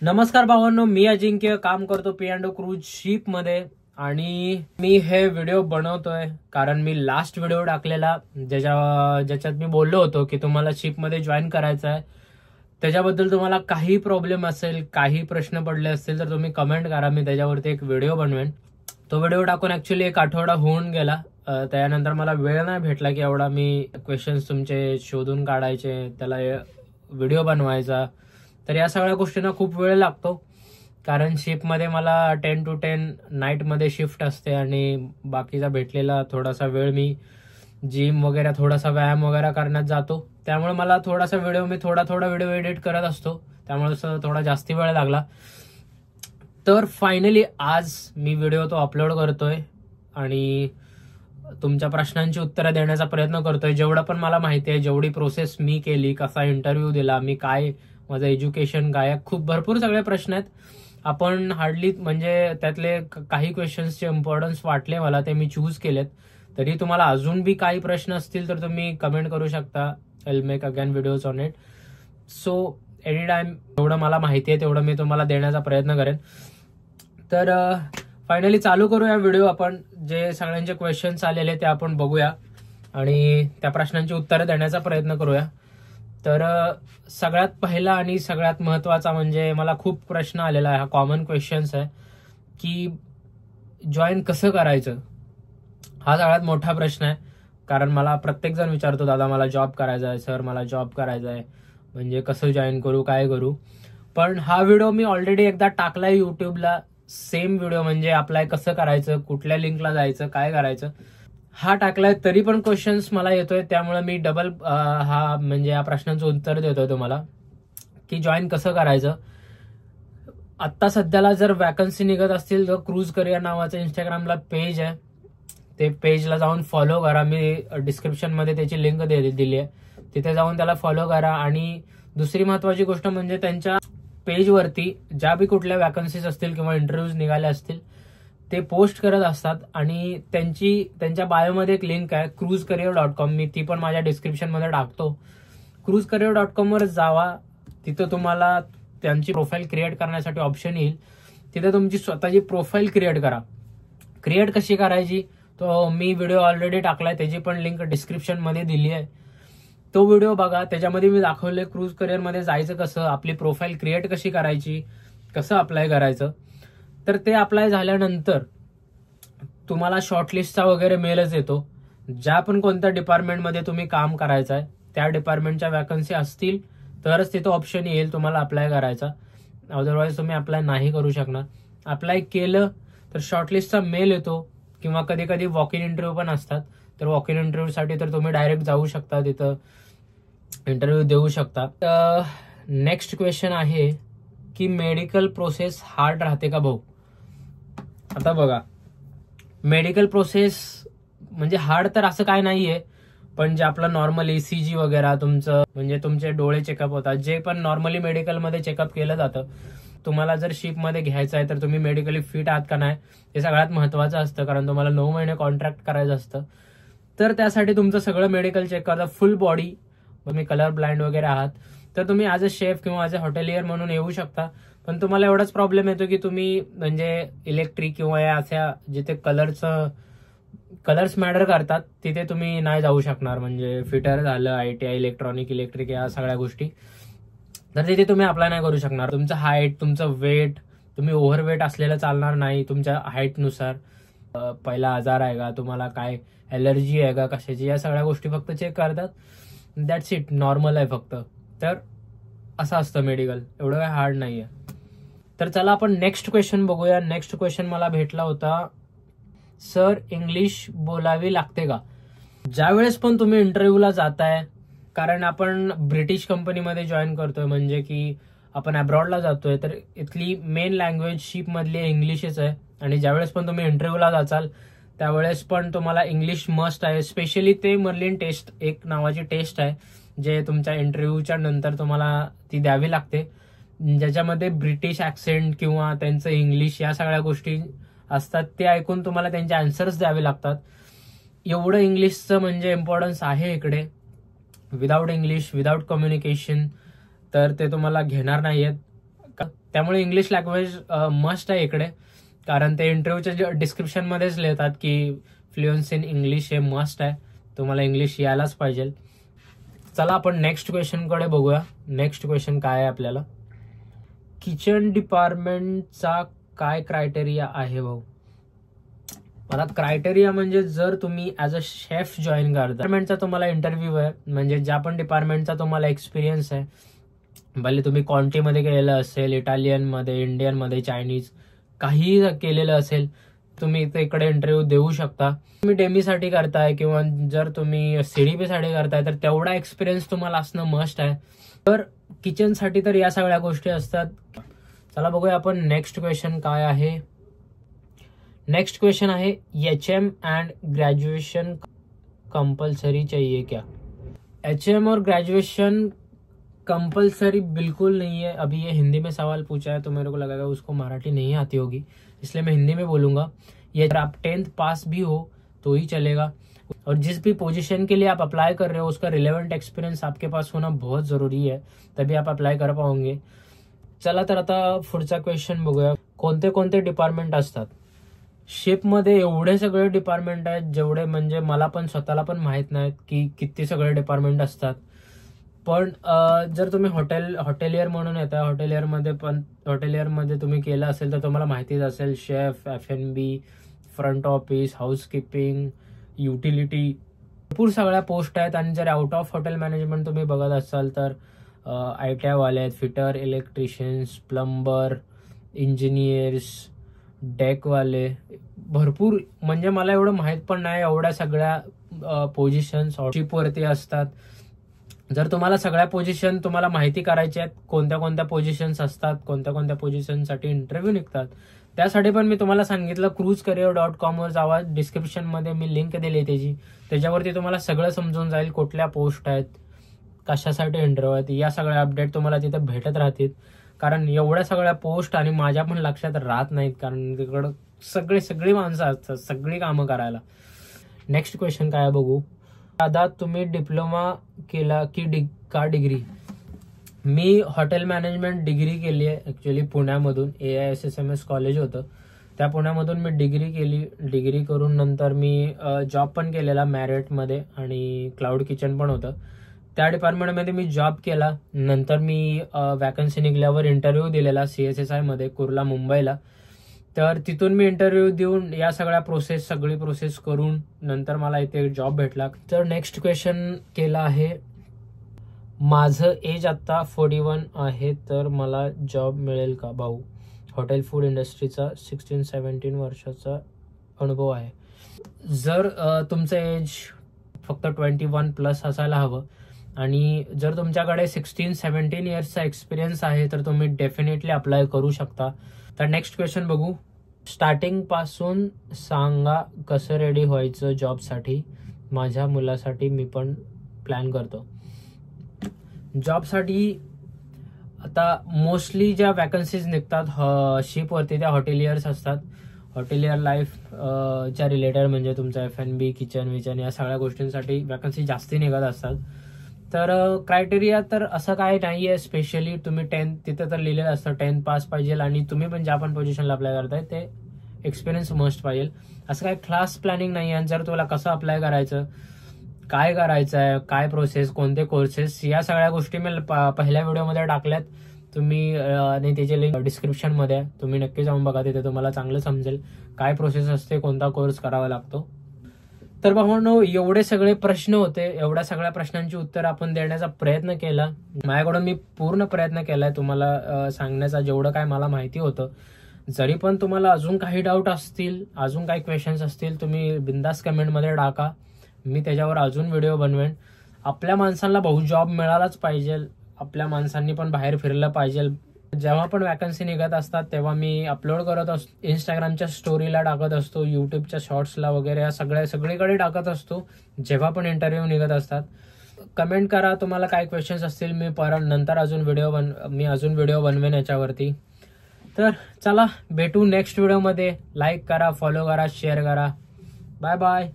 नमस्कार भावांनो, मी अजिंक्य काम करतो P&O क्रूज शिप मध्ये आणि मी हे व्हिडिओ बनवतोय कारण मी लास्ट व्हिडिओ टाकलेला ज्याच्यात मी बोललो होतो की तुम्हाला शिप मध्ये जॉईन करायचं आहे. त्याच्याबद्दल तुम्हाला काही प्रॉब्लेम असेल, काही प्रश्न पडले असतील तर तुम्ही कमेंट करा, मी त्याच्यावरती एक व्हिडिओ बनवेन. तो व्हिडिओ टाकून ऍक्च्युली 1 आठवडा होऊन गेला. त्यानंतर मला वेळ नाही भेटला की एवढा मी क्वेश्चन्स तुमचे शोधून काढायचे, त्याला व्हिडिओ बनवायचा. तर या सगळ्या गोष्टींना खूप वेळ लागतो कारण शिपमध्ये मला 10 to 10 नाईटमध्ये शिफ्ट असते आणि बाकीचा भेटलेला थोडासा वेळ मी जिम वगैरे, थोडासा व्यायाम वगैरे करण्यात जातो. त्यामुळे मला थोडासा व्हिडिओ मी थोडा व्हिडिओ एडिट करत असतो, त्यामुळे थोडा जास्ती वेळ लागला. तर फायनली आज मी व्हिडिओ तो अपलोड करतोय आणि तुमच्या प्रश्नांची उत्तरं देण्याचा प्रयत्न करतोय. जेवढं पण मला माहिती आहे, जेवढी प्रोसेस मी केली, कसा इंटरव्ह्यू दिला मी, काय माझं एज्युकेशन काय, खूप भरपूर सगळे प्रश्न आहेत. आपण हार्डली म्हणजे त्यातले काही क्वेश्चन्सचे इम्पॉर्टन्स वाटले मला, ते मी चूज केलेत. तरी तुम्हाला अजून बी काही प्रश्न असतील तर तुम्ही कमेंट करू शकता. I will make again videos on it. So any time जेवढं मला माहिती आहे तेवढं मी तुम्हाला देण्याचा प्रयत्न करेन. तर फायनली चालू करूया व्हिडिओ. आपण जे सगळ्यांचे क्वेश्चन्स आलेले ते आपण बघूया आणि त्या प्रश्नांची उत्तरं देण्याचा प्रयत्न करूया. तर सगळ्यात पहिला आणि सगळ्यात महत्वाचा म्हणजे मला खूप प्रश्न आलेला आहे, हा कॉमन क्वेश्चन्स आहे की जॉईन कसं करायचं. हा सगळ्यात मोठा प्रश्न आहे कारण मला प्रत्येक जण विचारतो, दादा मला जॉब करायचा आहे, सर मला जॉब करायचा आहे, म्हणजे कसं जॉईन करू, काय करू. पण हा व्हिडिओ मी ऑलरेडी एकदा टाकलाय युट्यूबला, सेम व्हिडिओ म्हणजे अप्लाय कसं करायचं, कुठल्या लिंकला जायचं, काय करायचं, हा टाकलाय. तरी पण क्वेश्चन्स मला येतोय, त्यामुळे मी डबल हा म्हणजे या प्रश्नांचं उत्तर देतोय तुम्हाला की जॉईन कसं करायचं. आत्ता सध्याला जर वॅकन्सी निघत असतील तर क्रूज करिअर नावाचं इंस्टाग्रामला पेज आहे, ते पेजला जाऊन फॉलो करा. मी डिस्क्रिप्शन मध्ये त्याची लिंक दिली आहे, तिथे जाऊन त्याला फॉलो करा. आणि दुसरी महत्वाची गोष्ट म्हणजे त्यांच्या पेजवरती ज्या बी कुठल्या वॅकन्सीज असतील किंवा इंटरव्ह्यूज निघाले असतील ते पोस्ट करत असतात आणि त्यांच्या बायोमध्ये एक लिंक आहे cruisecareer.com, मी ती पण माझ्या डिस्क्रिप्शन मध्ये टाकतो. cruisecareer.com वर जावा, तिथं तुम्हाला त्यांची प्रोफाईल क्रिएट करण्यासाठी ऑप्शन येईल. तिथे तुमची स्वतःची प्रोफाईल क्रिएट करा. क्रिएट कशी करायची तो मी व्हिडिओ ऑलरेडी टाकलाय, त्याची पण लिंक डिस्क्रिप्शन मध्ये दिली आहे. तो व्हिडिओ बघा, त्याच्यामध्ये मी दाखवले क्रूज करिअर मध्ये जायचं कसं, आपली प्रोफाईल क्रिएट कशी करायची, कसं अप्लाय करायचं. तर ते अप्लाय झाल्यानंतर तुम्हाला शॉर्टलिस्टचा वगैरे मेलच येतो. ज्या पण कोणत्या डिपार्टमेंटमध्ये तुम्ही काम करायचं आहे त्या डिपार्टमेंटच्या वॅकन्सी असतील तरच तिथं ऑप्शन येईल तुम्हाला अप्लाय करायचा, अदरवाईज तुम्ही अप्लाय नाही करू शकणार. अप्लाय केलं तर शॉर्टलिस्टचा मेल येतो किंवा कधी कधी वॉक इन इंटरव्ह्यू पण असतात. तर वॉक इन इंटरव्ह्यूसाठी तर तुम्ही डायरेक्ट जाऊ शकता, तिथं इंटरव्ह्यू देऊ शकता. नेक्स्ट क्वेश्चन आहे की मेडिकल प्रोसेस हार्ड राहते का भाऊ. आता बघा, मेडिकल प्रोसेस म्हणजे हार्ड तर असं काय नाहीये, पण जे आपलं नॉर्मल ECG वगैरे तुमचं म्हणजे तुमचे डोळे चेकअप होतात, जे पण नॉर्मली मेडिकलमध्ये चेकअप केलं जातं. तुम्हाला जर शिपमध्ये घ्यायचं आहे तर तुम्ही मेडिकली फिट आहात का नाही हे सगळ्यात महत्वाचं असतं, कारण तुम्हाला 9 महिने कॉन्ट्रॅक्ट करायचं असतं. तर त्यासाठी तुमचं सगळं मेडिकल चेक करतात, फुल बॉडी. तुम्ही कलर ब्लाइंड वगैरे आहात तर तुम्ही ॲज अ शेफ किंवा ॲज अ हॉटेलियर म्हणून येऊ शकता. पण तुम्हाला एवढाच प्रॉब्लेम येतो की तुम्ही म्हणजे इलेक्ट्रिक किंवा या अशा जिथे कलर्स मॅटर करतात तिथे तुम्ही नाही जाऊ शकणार. म्हणजे फिटर झालं, ITI, इलेक्ट्रॉनिक, इलेक्ट्रिक, या सगळ्या गोष्टी, तर तिथे तुम्ही अप्लाय नाही करू शकणार. तुमचं हाईट, तुमचं वेट, तुम्ही ओव्हरवेट असलेलं चालणार नाही. तुमच्या हाईटनुसार पहिला आजार आहे का, तुम्हाला काय ॲलर्जी आहे का कशाची, या सगळ्या गोष्टी फक्त चेक करतात. दॅट्स इट, नॉर्मल आहे फक्त. तर असं असतं मेडिकल, एवढं काय हार्ड नाही आहे. तर चला आपण नेक्स्ट क्वेश्चन बघूया. नेक्स्ट क्वेश्चन मला भेटला होता, सर इंग्लिश बोलावी लागते का. ज्यावेळेस पण तुम्ही इंटरव्ह्यूला जाताय, कारण आपण ब्रिटिश कंपनीमध्ये जॉईन करतोय म्हणजे की आपण अब्रॉडला जातोय, तर इथली मेन लँग्वेज शिपमधली इंग्लिशच आहे. आणि ज्यावेळेस पण तुम्ही इंटरव्ह्यूला जाचाल त्यावेळेस पण तुम्हाला इंग्लिश मस्ट आहे. स्पेशली ते मर्लिन टेस्ट एक नावाची टेस्ट आहे, जे तुमच्या इंटरव्ह्यूच्या नंतर तुम्हाला ती द्यावी लागते, ज्याच्यामध्ये ब्रिटिश ऍक्सेंट किंवा त्यांचं इंग्लिश या सगळ्या गोष्टी असतात. ते ऐकून तुम्हाला त्यांचे आन्सर्स द्यावे लागतात. एवढं इंग्लिशचं म्हणजे इम्पॉर्टन्स आहे इकडे. विदाउट इंग्लिश, विदाउट कम्युनिकेशन तर ते तुम्हाला घेणार नाहीयेत. त्यामुळे इंग्लिश लँग्वेज मस्ट आहे इकडे, कारण ते इंटरव्ह्यूच्या डिस्क्रिप्शन मध्येच लिहितात की फ्लुएन्सी इन इंग्लिश हे मस्ट आहे, तुम्हाला इंग्लिश यायलाच पाहिजे. चला आपण नेक्स्ट क्वेश्चन कडे बघूया. नेक्स्ट क्वेश्चन काय आहे आपल्याला, किचन डिपार्टमेंटचा काय क्रायटेरिया आहे भाऊ. मला क्रायटेरिया म्हणजे जर तुम्ही ऍज अ शेफ जॉईन करता, डिपार्टमेंटचा तुम्हाला इंटरव्ह्यू आहे, म्हणजे ज्या पण डिपार्टमेंटचा तुम्हाला एक्सपिरियन्स आहे, भले तुम्ही क्वांटिटीमध्ये केलेलं असेल, इटालियनमध्ये, इंडियनमध्ये, चायनीज काहीही केलेलं असेल, तुम्ही इकडे इंटरव्ह्यू देऊ शकता. तुम्ही डेमीसाठी करताय किंवा जर तुम्ही सीडीपी साठी करताय तर तेवढा एक्सपिरियन्स तुम्हाला असणं मस्ट आहे. तर किचनसाठी तर या सगळ्या गोष्टी असतात. चला बघूया आपण नेक्स्ट क्वेश्चन काय आहे. नेक्स्ट क्वेश्चन आहे, HM एंड ग्रेजुएशन कंपलसरी चाहिए क्या. HM और ग्रेजुएशन कंपलसरी बिल्कुल नहीं है. अभी ये हिंदी में सवाल पूछा है तो मेरे को लगेगा उसको मराठी नहीं आती होगी, इसलिए मैं हिंदी में बोलूंगा. ये अगर आप 10th पास भी हो तो ही चलेगा, और जिस भी पोजीशन के लिए आप अप्लाई कर रहे हो उसका रिलेवेंट एक्सपिरियन्स आपके पास होना बहुत जरूरी है, तभी आप अप्लाई कर पाओगे. चला तर आता पुढचा क्वेश्चन बघूया. कोणते कोणते डिपार्टमेंट असतात शिपमध्ये. एवढे सगळे डिपार्टमेंट आहेत जेवढे म्हणजे मला पण स्वतःला पण माहित नाहीत की किती सगळे डिपार्टमेंट असतात. पण जर तुम्ही हॉटेलियर म्हणून येता, हॉटेलियरमध्ये तुम्ही केलं असेल तर तुम्हाला माहितीच असेल, chef, F&B, front office, housekeeping, utility, भरपूर सगळ्या पोस्ट आहेत. आणि जर आउट ऑफ हॉटेल मॅनेजमेंट तुम्ही बघत असाल तर ITI वाले आहेत, फिटर, इलेक्ट्रिशियन्स, प्लंबर, इंजिनियर्स, डेकवाले, भरपूर. म्हणजे मला एवढं माहित पण नाही एवढ्या सगळ्या पोझिशन्स शिपवरती असतात. जर तुम्हाला सगळ्या पोझिशन तुम्हाला माहिती करायच्या आहेत, कोणत्या कोणत्या पोझिशन्स असतात, कोणत्या कोणत्या पोझिशनसाठी इंटरव्ह्यू निघतात, त्यासाठी पण मी तुम्हाला सांगितलं cruisecareer.com वर जावा. डिस्क्रिप्शन मध्ये मी लिंक दिली त्याची, त्याच्यावरती तुम्हाला सगळं समजून जाईल, कुठल्या पोस्ट आहेत, कशासाठी इंटरव्ह्यू आहेत, या सगळ्या अपडेट तुम्हाला तिथे भेटत राहतील. कारण एवढ्या सगळ्या पोस्ट आणि माझ्या पण लक्षात राहत नाहीत, कारण तिकडं सगळी माणसं असतात सगळी कामं करायला. नेक्स्ट क्वेश्चन काय बघू. दादा तुम्ही डिप्लोमा केला की का डिग्री. मी हॉटेल मॅनेजमेंट डिग्री केली आहे ऍक्च्युली पुण्यामधून. AISSMS कॉलेज होतं, त्या पुण्यामधून मी डिग्री केली. डिग्री करून नंतर मी जॉब पण केलेला मॅरियटमध्ये, आणि क्लाउड किचन पण होतं. त्या डिपार्टमेंटमध्ये मी जॉब केला. नंतर मी वॅकन्सी निघल्यावर इंटरव्ह्यू दिलेला CSSI मध्ये कुर्ला, मुंबईला. तर तिथून मी इंटरव्ह्यू देऊन या सगळी प्रोसेस करून नंतर मला इथे जॉब भेटला. तर नेक्स्ट क्वेश्चन केला आहे, माझं एज आता 41 आहे तर मला जॉब मिळेल का भाऊ. हॉटेल फूड इंडस्ट्रीचा 16-17 वर्षाचा अनुभव आहे. जर तुमचं एज फक्त 21+ असायला हवं, आणि जर तुमच्याकडे 16-17 इयर्सचा एक्सपिरियन्स आहे तर तुम्ही डेफिनेटली अप्लाय करू शकता. तर नेक्स्ट क्वेश्चन बघू. स्टार्टिंग पासून सांगा कसं रेडी व्हायचं जॉबसाठी. माझ्या मुलासाठी मी पण प्लॅन करतो. जॉबसाठी आता मोस्टली ज्या वॅकन्सीज निघतात शिपवरती त्या हॉटेलियर्स असतात. हॉटेलियर लाईफ च्या रिलेटेड म्हणजे तुमचं F&B, किचन विचन या सगळ्या गोष्टींसाठी वॅकन्सी जास्ती निघत असतात. तर क्रायटेरिया तर असं काय नाहीये स्पेशली. तुम्ही 10 तिथे तर लिहिलेलं असतं 10th पास पाहिजे, आणि तुम्ही पण ज्या पण पोझिशनला अप्लाय करताय ते एक्सपिरियन्स मस्ट पाहिजे. असं काय क्लास प्लॅनिंग नाही आहे. जर तुला कसं अप्लाय करायचं, काय करायचं आहे, काय प्रोसेस, कोणते कोर्सेस, या सगळ्या गोष्टी मी पहिल्या व्हिडिओमध्ये टाकल्यात. तुम्ही आणि त्याची लिंक डिस्क्रिप्शन मध्ये आहे, तुम्ही नक्की जाऊन बघा, तिथे तुम्हाला चांगलं समजेल काय प्रोसेस असते, कोणता कोर्स करावा लागतो. तर भावांनो, एवढे सगळे प्रश्न होते. एवढ्या सगळ्या प्रश्नांची उत्तर आपण देण्याचा प्रयत्न केला. माझ्याकडून मी पूर्ण प्रयत्न केलाय तुम्हाला सांगण्याचा, जेवढं काय मला माहिती होतं. जरी पण तुम्हाला अजून काही डाऊट असतील, अजून काही क्वेश्चन्स असतील, तुम्ही बिंदास कमेंटमध्ये टाका. मी त्याच्यावर अजून व्हिडिओ बनवेन. आपल्या माणसांना भाऊ जॉब मिळालाच पाहिजे, आपल्या माणसांनी पण बाहेर फिरलं पाहिजे. जेव्हा पण वॅकन्सी निघत असतात तेव्हा मी अपलोड करत असतो. इंस्टाग्रामच्या स्टोरीला टाकत असतो, युट्यूबच्या शॉर्ट्सला वगैरे, या सगळीकडे टाकत असतो जेव्हा पण इंटरव्ह्यू निघत असतात. कमेंट करा तुम्हाला काय क्वेश्चन्स असतील. मी नंतर अजून व्हिडिओ बनवेन याच्यावरती. तर चला भेटू नेक्स्ट व्हिडिओमध्ये. लाईक करा, फॉलो करा, शेअर करा. Bye bye.